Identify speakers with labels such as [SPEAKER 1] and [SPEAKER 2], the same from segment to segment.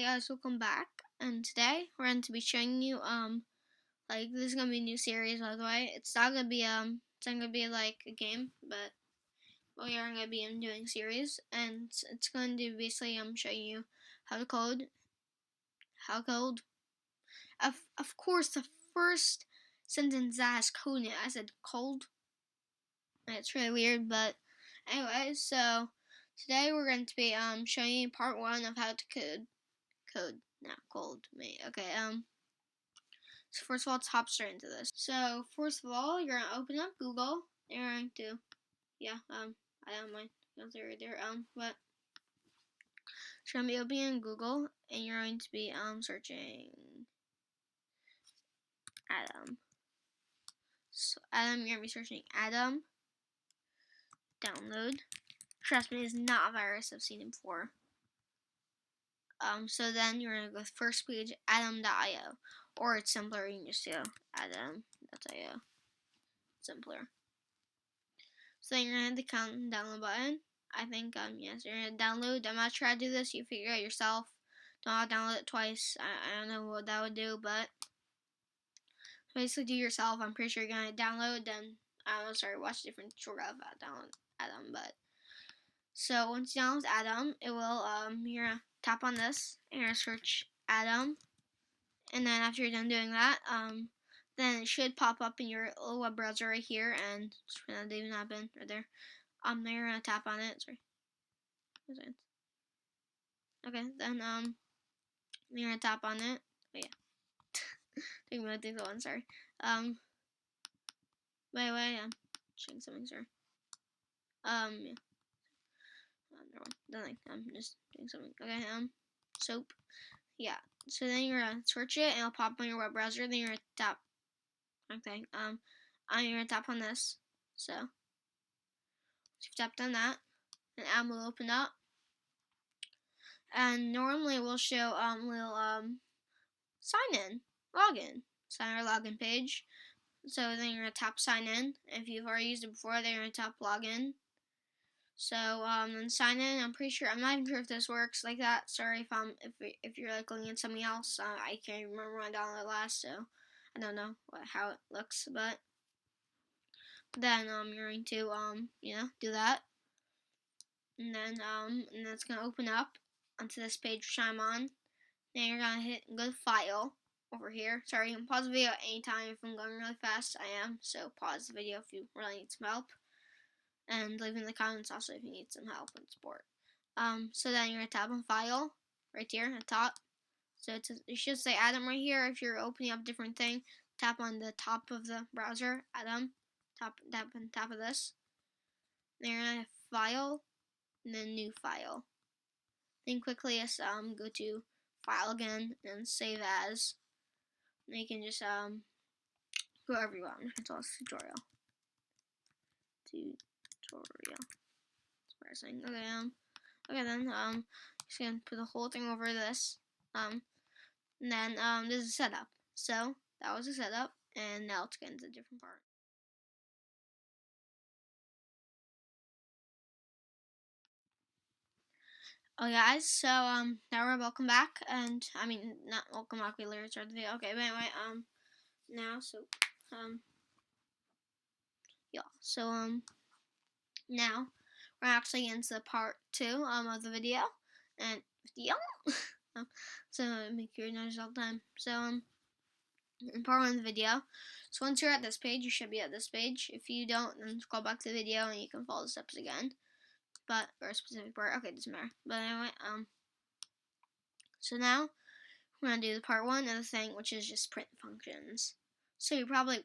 [SPEAKER 1] guys, welcome back, and today we're going to be showing you like this is gonna be a new series, by the way. It's not gonna be like a game, but we are gonna be doing series, and it's going to basically showing you how to code. Of course, the first sentence that has code in it, I said cold. It's really weird, but anyway, so today we're going to be showing you part 1 of how to code. Not cold, mate. Okay, so first of all, let's hop straight into this. So first of all, you're gonna open up Google. You're going to, I don't mind. Right there. But you're gonna be opening Google, and you're going to be searching Atom. So Atom, you're gonna be searching Atom. Download. Trust me, it's not a virus. I've seen it before. So then you're gonna go first page atom.io, or it's simpler, you can just do atom.io. Simpler. So then you're gonna hit the download button. I think yes, you're gonna download. I'm not sure how to do this. You figure it out yourself. Don't have to download it twice. I don't know what that would do, but basically do yourself. I'm pretty sure you're gonna download. Then watch a different tutorial about download Atom. But so once you download Atom, it will you're gonna tap on this and you're gonna search Atom, and then after you're done doing that, then it should pop up in your little web browser right here, and that didn't happen right there. Then you're gonna tap on it. Sorry. Okay, then you're gonna tap on it. Oh yeah. Think about the one. Sorry. By the way, I'm checking something. Sorry. Yeah. Never mind. Nothing. I'm just doing something. Okay. Soap. Yeah. So then you're gonna search it, and it'll pop up on your web browser. Then you're gonna tap. Okay. You're gonna tap on this. So if you've tapped on that, an app will open up, and normally it will show sign in, login, sign or login page. So then you're gonna tap sign in. If you've already used it before, then you're gonna tap login. So then sign in. I'm pretty sure. I'm not even sure if this works like that. Sorry if you're like looking at something else. I can't remember when I downloaded last, so I don't know how it looks. But then you're going to do that, and then it's gonna open up onto this page which I'm on. Then you're gonna hit go to File over here. Sorry, you can pause the video at any time if I'm going really fast. I am, so pause the video if you really need some help. And leave in the comments also if you need some help and support. So then you're gonna tap on File right here at the top. So it should say Atom right here. If you're opening up a different thing, tap on the top of the browser, Atom. Tap on top of this. Then you're gonna File, and then New File. Then quickly go to File again and Save As. And you can just go wherever you want. It's all tutorial. It's pressing. Okay then just gonna put the whole thing over this. And then this is setup. So that was the setup, and now let's get into a different part. Okay guys, so now we're welcome back, and I mean not welcome back, we literally started the video. Okay, but anyway, now yeah, so now we're actually into part 2 of the video, and so make your noise all the time. So in part 1 of the video, so once you're at this page, you should be at this page. If you don't, then scroll back to the video and you can follow the steps again. But for a specific part, okay, doesn't matter. But anyway, so now we're gonna do the part 1 of the thing, which is just print functions. So you're probably,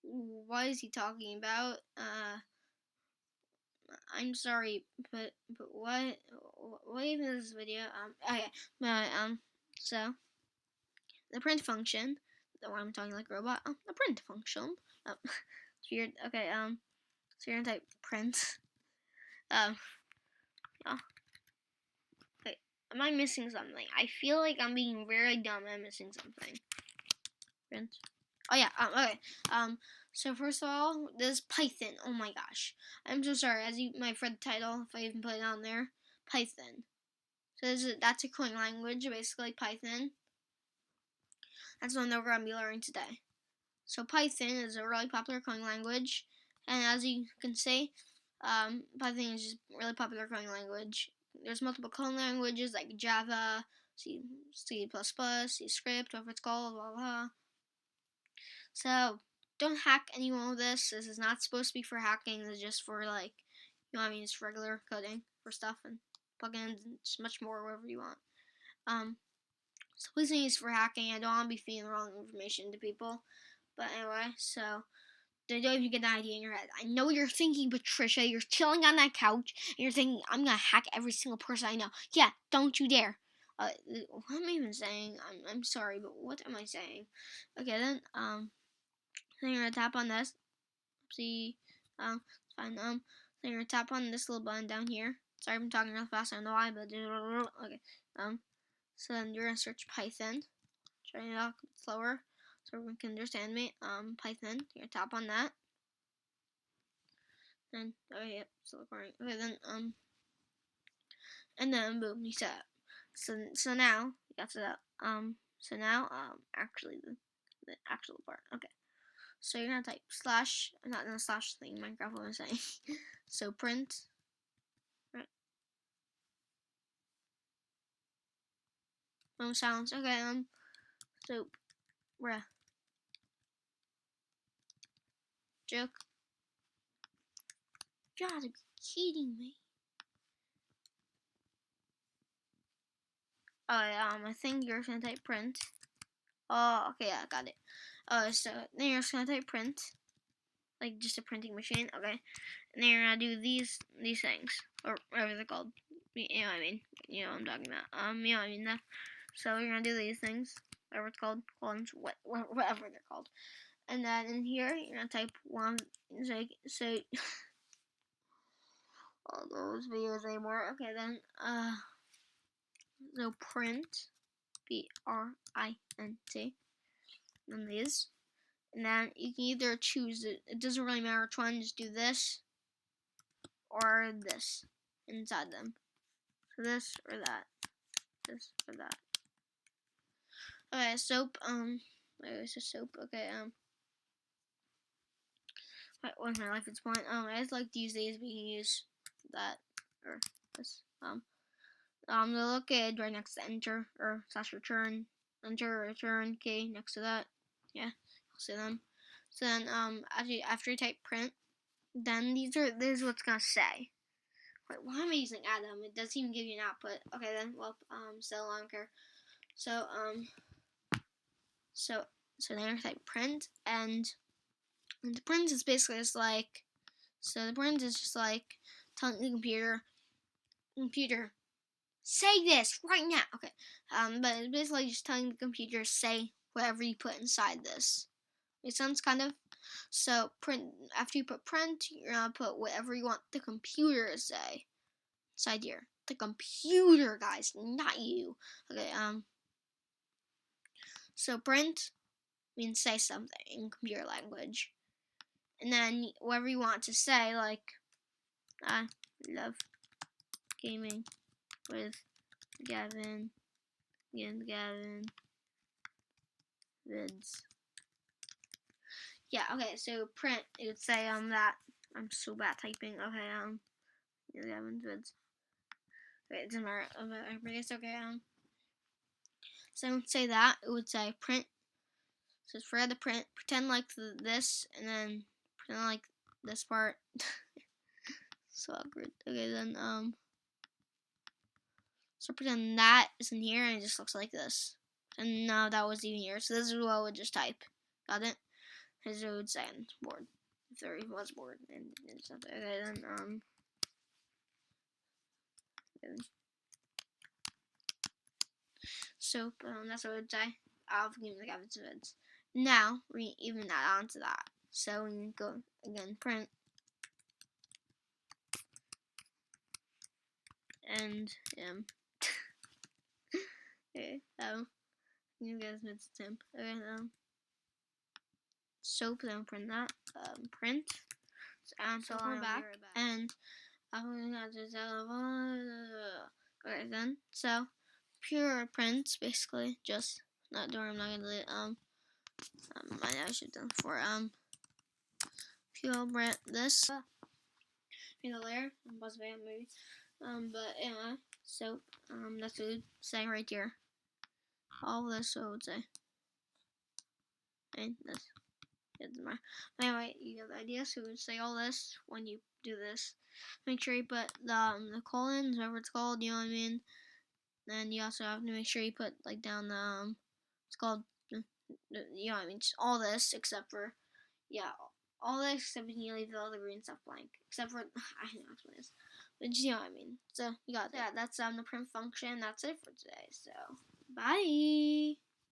[SPEAKER 1] what is he talking about? I'm sorry, but what even is this video? Okay, but so the print function, the one I'm talking like a robot. The print function. It's weird. Okay, so you're gonna type print. Yeah. Wait, am I missing something? I feel like I'm being very dumb and I'm missing something. Print. Oh yeah. Okay. So first of all, this is Python. Oh my gosh. I'm so sorry. As you might have read the title, if I even put it on there, Python. So that's a coding language, basically Python. That's one that we're going to be learning today. So Python is a really popular coding language, and as you can see, Python is just a really popular coding language. There's multiple coding languages like Java, C++, C Script, whatever it's called, blah blah. So don't hack anyone with this. This is not supposed to be for hacking. This is just for, like, you know what I mean, it's regular coding for stuff and plugins and just much more, whatever you want. So please don't use it for hacking. I don't want to be feeding the wrong information to people. But anyway, so don't know if you get an idea in your head. I know what you're thinking, Patricia. You're chilling on that couch and you're thinking, I'm gonna hack every single person I know. Yeah, don't you dare. What am I even saying? I'm sorry, but what am I saying? Okay, then you're gonna tap on this. See, fine. So you're gonna tap on this little button down here. Sorry, I'm talking real fast. I don't know why, but okay. So then you're gonna search Python. Try to talk slower so everyone can understand me. Python. You're gonna tap on that. Then yep, still recording. Okay, then and then boom, you set up. So now you got set up. So now actually the actual part. Okay. So you're gonna type slash, not in a slash thing, Minecraft, what I'm saying. So print, right? Silence. Okay, so bruh, joke. You gotta be kidding me. I think you're gonna type print. Oh, okay, yeah, I got it. So then you're just gonna type print, like just a printing machine. Okay, and then you're gonna do these things, or whatever they're called. You know what I mean? You know what I'm talking about. You know what I mean? So you're gonna do these things, whatever it's called, columns, whatever they're called. And then in here, you're gonna type one. So all those videos anymore. Okay, then so print, print, and these. And then you can either choose it. It doesn't really matter which one. Just do this or this inside them. So this or that. This or that. Okay, soap. It's a soap. Okay. What's my life? It's point. I just like to use these. We can use that or this. The little kid right next to enter or slash return. Enter return key next to that. Yeah, you'll see them. So then after you type print, then this is what's gonna say. Wait, why am I using Atom? It doesn't even give you an output. Okay then, well, still I don't care. So so then you type print, and the print is basically just like, so the print is just like telling the computer, say this right now. Okay, but it's basically just telling the computer, say whatever you put inside this. Makes sense, kind of. So print, after you put print, you're gonna put whatever you want the computer to say inside here. The computer, guys, not you. Okay, so print means say something in computer language. And then whatever you want to say, like, I love gaming with Gavin vids. Yeah, okay, so print, it would say that. I'm so bad typing. Okay, Gavin vids. Okay, it doesn't matter. It's okay, so I would say that, it would say print. So for the print, pretend like this, and then pretend like this part. So awkward. Okay, then so pretend that is in here, and it just looks like this. And now that was even here. So this is what I would just type. Got it? As it would say on board. If there was board and stuff. Okay, then so that's what I would say. I'll give the Gavin's vids. Now we even that onto that. So we can go again, print, and okay, you guys missed him. Okay, soap, then print that, print, and so we're back, and I'm going to Okay then, so pure print basically, just not door. I'm not gonna delete I should have done before. Pure print this in the layer and buzz van maybe. But anyway, so that's what it would say right here. All this, so it would say, and this. Anyway, you get the idea. So it would say all this when you do this. Make sure you put the colons, whatever it's called. You know what I mean. Then you also have to make sure you put like down the it's called you know what I mean. Just all this except for all this except you leave all the green stuff blank except for I don't know what it is, but you know what I mean. So you got that. That's the print function. That's it for today. So bye.